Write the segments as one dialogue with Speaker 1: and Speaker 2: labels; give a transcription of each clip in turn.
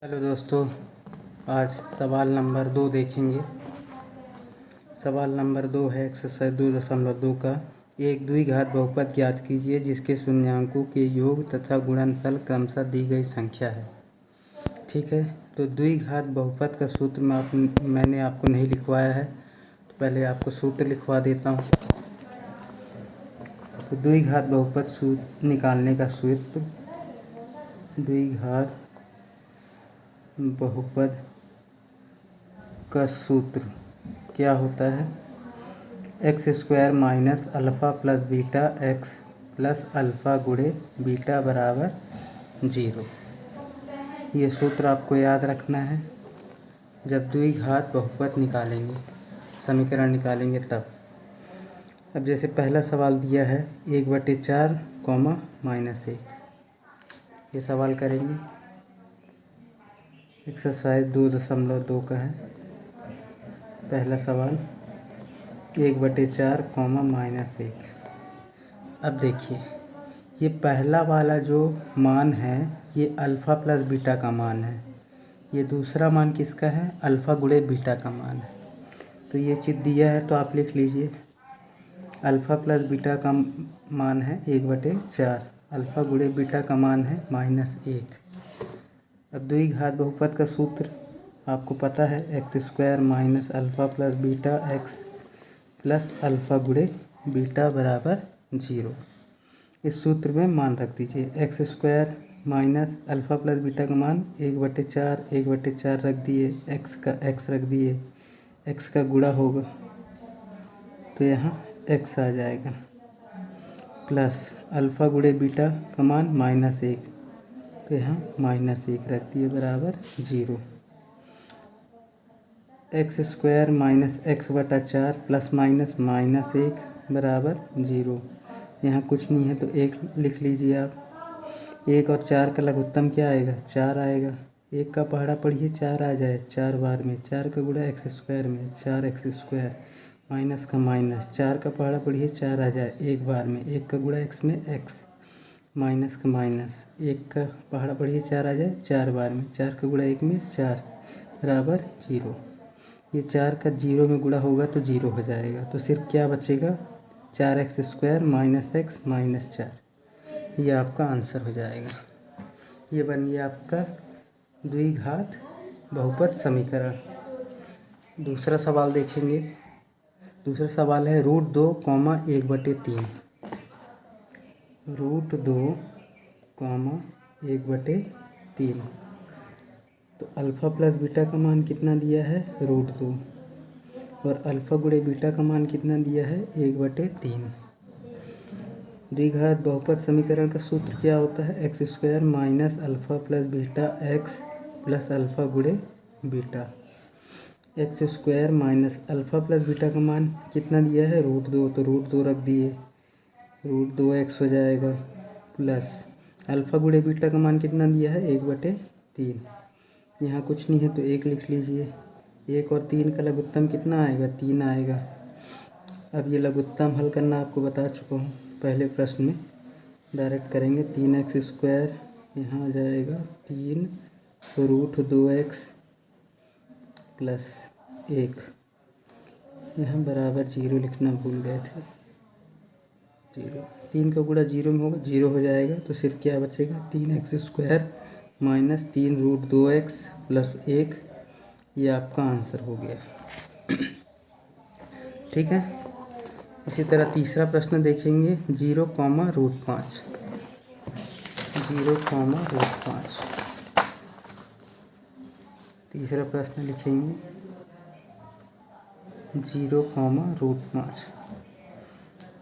Speaker 1: Hello दोस्तों, आज सवाल नंबर 2 देखेंगे। सवाल नंबर 2 है एक्सरसाइज 2.2 का एक द्विघात बहुपद ज्ञात कीजिए जिसके शून्यांकों के योग तथा गुणनफल क्रमशः दी गई संख्या है। ठीक है, तो द्विघात बहुपद का सूत्र मैंने आपको नहीं लिखवाया है, तो पहले आपको सूत्र लिखवा देता हूँ। तो द्विघात बहुपद सूत्र निकालने का सूत्र, द्विघात बहुपद का सूत्र क्या होता है? X square minus alpha plus beta x plus alpha गुणे बीटा बराबर 0। ये सूत्र आपको याद रखना है जब द्विघात बहुपद निकालेंगे, समीकरण निकालेंगे तब। अब जैसे पहला सवाल दिया है 1/4 -1, ये सवाल करेंगे। एक्सरसाइज 2.2 का है पहला सवाल 1/4 -1। अब देखिए, ये पहला वाला जो मान है ये अल्फ़ा प्लस बीटा का मान है, ये दूसरा मान किसका है? अल्फ़ा गुणे बीटा का मान है। तो ये चीज़ दिया है तो आप लिख लीजिए, अल्फ़ा प्लस बीटा का मान है 1/4, अल्फ़ा गुणे बीटा का मान है -1। अब द्विघात बहुपद का सूत्र आपको पता है, x square minus alpha plus beta x plus alpha गुणे बीटा बराबर 0। इस सूत्र में मान रख दीजिए, x square minus alpha plus beta का मान 1/4 रख दिए, एक्स का एक्स रख दिए, एक्स का गुणा होगा तो यहाँ एक्स आ जाएगा, प्लस अल्फ़ा गुणे बीटा का मान -1 तो यहाँ -1 रख दिए बराबर 0। X square minus x/4 plus minus -1 बराबर 0। यहाँ कुछ नहीं है तो 1 लिख लीजिए आप। 1 और 4 का लघुत्तम क्या आएगा? 4 आएगा। 1 का पहाड़ा पढ़िए 4 आ जाए 4 बार में, 4 का गुणा एक्स स्क्वायर में 4x², माइनस का माइनस, 4 का पहाड़ा पढ़िए 4 आ जाए 1 बार में, 1 का गुणा x में x, माइनस का माइनस, 1 का पहाड़ा पढ़िए 4 आ जाए 4 बार में, 4 का गुणा 1 में 4 बराबर 0। ये 4 का 0 में गुणा होगा तो 0 हो जाएगा, तो सिर्फ क्या बचेगा? 4x² - x -4। ये आपका आंसर हो जाएगा। ये बन गया आपका द्विघात बहुपद समीकरण। दूसरा सवाल देखेंगे। दूसरा सवाल है √2, 1/3। √2, 1/3। तो अल्फ़ा प्लस बीटा का मान कितना दिया है? √2, और अल्फ़ा गुणे बीटा का मान कितना दिया है? 1/3। द्विघात बहुपद समीकरण का सूत्र क्या होता है? X square minus alpha plus beta x plus alpha गुणे beta. X square minus alpha plus beta का मान कितना दिया है? √2, तो √2 रख दिए, √2x हो जाएगा, प्लस अल्फ़ा गुणे बीटा का मान कितना दिया है? 1/3। यहाँ कुछ नहीं है तो 1 लिख लीजिए। 1 और 3 का लघुत्तम कितना आएगा? 3 आएगा। अब ये लघुत्तम हल करना आपको बता चुका हूँ पहले प्रश्न में, डायरेक्ट करेंगे। 3x² यहाँ आ जाएगा 3 √2x प्लस 1, यहाँ बराबर 0 लिखना भूल गए थे, 0। 3 का गुणा 0 में होगा, 0 हो जाएगा, तो सिर्फ क्या बचेगा? 3x² minus 3 √2x plus 1। ये आपका आंसर हो गया। ठीक है, इसी तरह तीसरा प्रश्न देखेंगे, 0, √5। 0, √5। तीसरा प्रश्न लिखेंगे 0, √5।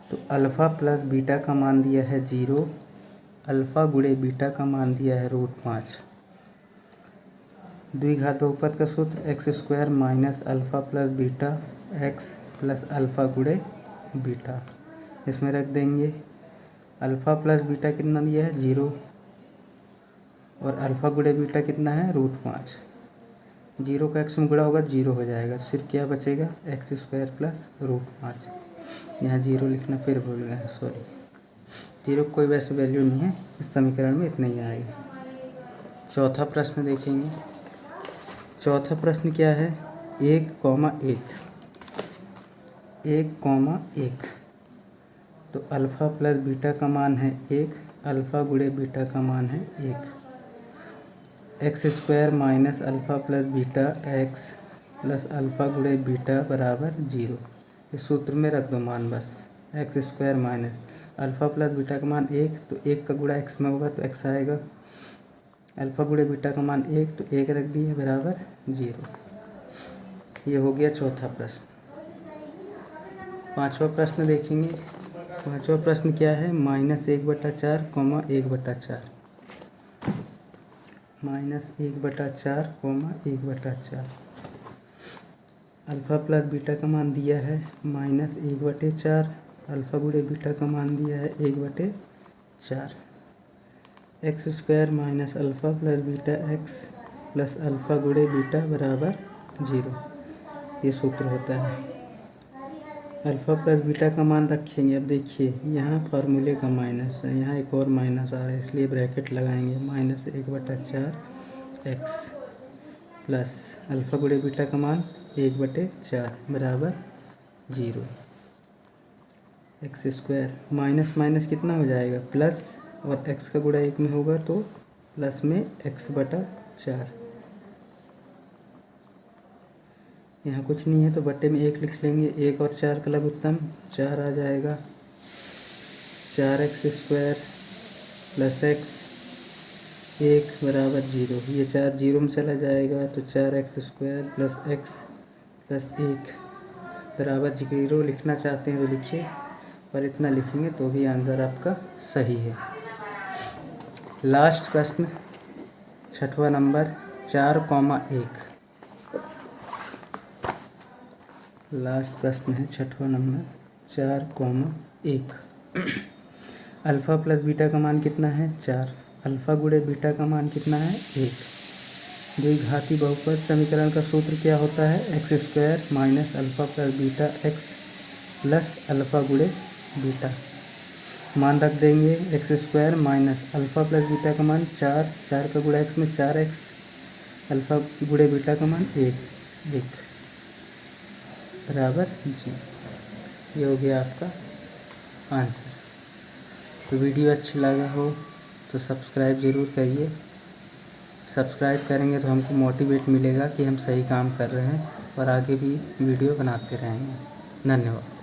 Speaker 1: तो अल्फ़ा प्लस बीटा का मान दिया है 0, अल्फ़ा गुणे बीटा का मान दिया है √5। द्विघात बहुपद का सूत्र x square minus alpha plus beta x plus alpha गुणे बीटा। इसमें रख देंगे अल्फ़ा प्लस बीटा कितना दिया है? 0, और अल्फ़ा गुणे बीटा कितना है? √5। 0 का x में गुणा होगा 0 हो जाएगा, सिर्फ क्या बचेगा? x² plus √5। यहाँ 0 लिखना फिर भूल गए, सॉरी। 0 कोई वैसे वैल्यू नहीं है, इस समीकरण में इतना ही आएगा। चौथा प्रश्न देखेंगे। चौथा प्रश्न क्या है, 1,1 1,1 तो अल्फ़ा प्लस बीटा का मान है 1, अल्फ़ा गुणे बीटा का मान है 1। X square minus alpha plus beta x plus alpha गुणे बीटा बराबर 0। इस सूत्र में रख दो मान बस। X square minus alpha plus beta का मान 1, तो 1 का गुणा एक्स में होगा तो एक्स आएगा। अल्फ़ा गुणे बीटा का मान 1, तो 1 रख दिए बराबर 0। ये हो गया चौथा प्रश्न। पांचवा प्रश्न देखेंगे। पांचवा प्रश्न क्या है, -1/4, -1/4 -1/4, -1/4 अल्फ़ा प्लस बीटा का मान दिया है -1/4, अल्फ़ा गुणे बीटा का मान दिया है 1/4। X square minus alpha plus beta x plus alpha गुणे बीटा बराबर 0। ये सूत्र होता है। अल्फ़ा प्लस बीटा का मान रखेंगे। अब देखिए यहाँ फार्मूले का माइनस है, यहाँ एक और माइनस आ रहा है, इसलिए ब्रैकेट लगाएंगे। -1/4 एक्स प्लस अल्फ़ा गुणे बीटा का मान 1/4 बराबर 0। एक्स स्क्वायर माइनस माइनस कितना हो जाएगा प्लस, और एक्स का गुणा 1 में होगा तो प्लस में x/4। यहाँ कुछ नहीं है तो बट्टे में 1 लिख लेंगे। 1 और 4 का लघुत्तम 4 आ जाएगा। 4x स्क्वायर प्लस x 1 बराबर 0। ये 4 0 में चला जाएगा तो 4x square plus x plus 1 बराबर 0। लिखना चाहते हैं तो लिखिए, पर इतना लिखेंगे तो भी आंसर आपका सही है। लास्ट प्रश्न, छठवां नंबर 4,1। लास्ट प्रश्न है छठवां नंबर 4,1। अल्फ़ा प्लस बीटा का मान कितना है 4, अल्फ़ा गुणे बीटा का मान कितना है 1। द्विघाती बहुपद समीकरण का सूत्र क्या होता है, x square minus alpha plus beta x plus alpha गुणे बीटा। मान रख देंगे x square minus alpha plus beta का मान 4, 4 का गुणा एक्स में 4x, अल्फ़ा गुणे बीटा का मान 1 बराबर 0। ये हो गया आपका आंसर। तो वीडियो अच्छा लगा हो तो सब्सक्राइब ज़रूर करिए। सब्सक्राइब करेंगे तो हमको मोटिवेट मिलेगा कि हम सही काम कर रहे हैं और आगे भी वीडियो बनाते रहेंगे। धन्यवाद।